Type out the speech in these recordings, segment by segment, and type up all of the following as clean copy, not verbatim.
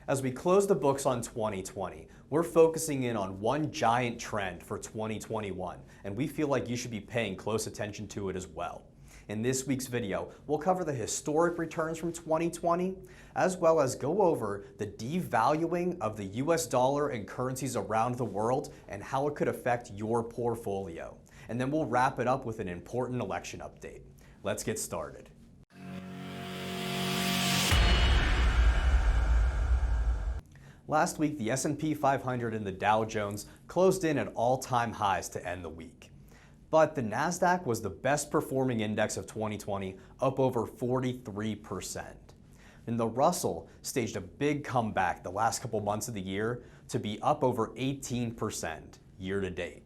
As we close the books on 2020, we're focusing in on one giant trend for 2021, and we feel like you should be paying close attention to it as well. In this week's video, we'll cover the historic returns from 2020, as well as go over the devaluing of the US dollar and currencies around the world and how it could affect your portfolio. And then we'll wrap it up with an important election update. Let's get started. Last week, the S&P 500 and the Dow Jones closed in at all-time highs to end the week. But the Nasdaq was the best performing index of 2020, up over 43%. And the Russell staged a big comeback the last couple months of the year to be up over 18% year to date.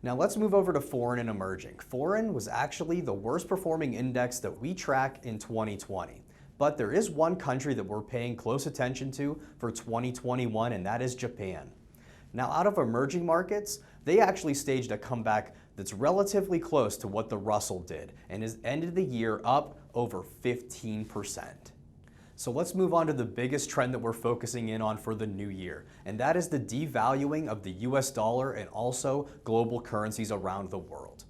Now let's move over to foreign and emerging. Foreign was actually the worst performing index that we track in 2020. But there is one country that we're paying close attention to for 2021, and that is Japan. Now, out of emerging markets, they actually staged a comeback that's relatively close to what the Russell did and has ended the year up over 15%. So let's move on to the biggest trend that we're focusing in on for the new year, and that is the devaluing of the US dollar and also global currencies around the world.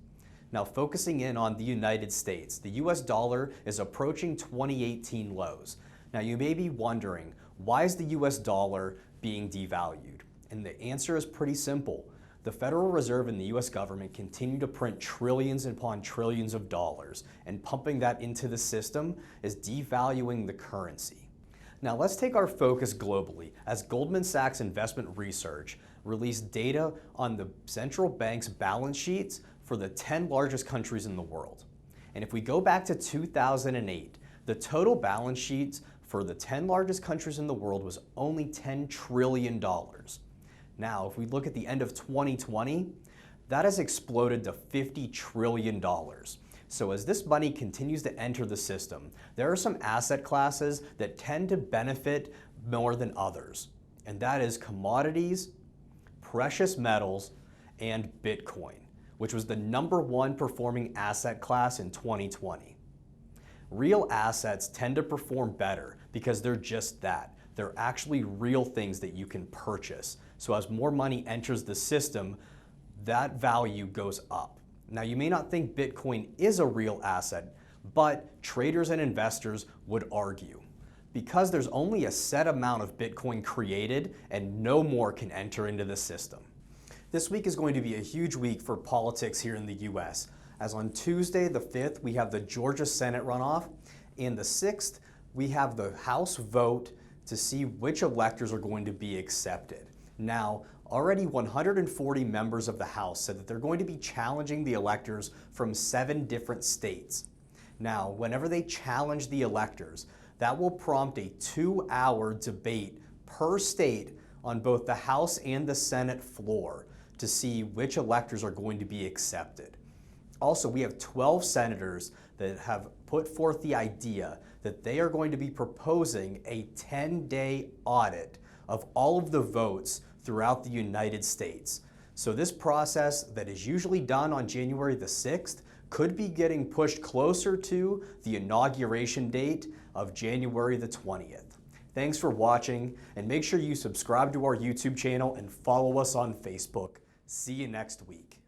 Now, focusing in on the United States, the US dollar is approaching 2018 lows. Now, you may be wondering, why is the US dollar being devalued? And the answer is pretty simple. The Federal Reserve and the US government continue to print trillions upon trillions of dollars, and pumping that into the system is devaluing the currency. Now, let's take our focus globally, as Goldman Sachs Investment Research released data on the central bank's balance sheets for the 10 largest countries in the world. And if we go back to 2008, the total balance sheets for the 10 largest countries in the world was only $10 trillion. Now, if we look at the end of 2020, that has exploded to $50 trillion. So as this money continues to enter the system, there are some asset classes that tend to benefit more than others, and that is commodities, precious metals, and Bitcoin, which was the #1 performing asset class in 2020. Real assets tend to perform better because they're just that. They're actually real things that you can purchase. So as more money enters the system, that value goes up. Now, you may not think Bitcoin is a real asset, but traders and investors would argue, because there's only a set amount of Bitcoin created and no more can enter into the system. This week is going to be a huge week for politics here in the US, as on Tuesday the 5th we have the Georgia Senate runoff, and the 6th we have the House vote to see which electors are going to be accepted. Now, already 140 members of the House said that they're going to be challenging the electors from 7 different states. Now, whenever they challenge the electors, that will prompt a 2-hour debate per state on both the House and the Senate floor to see which electors are going to be accepted. Also, we have 12 senators that have put forth the idea that they are going to be proposing a 10-day audit of all of the votes throughout the United States. So this process that is usually done on January the 6th could be getting pushed closer to the inauguration date of January the 20th. Thanks for watching, and make sure you subscribe to our YouTube channel and follow us on Facebook. See you next week.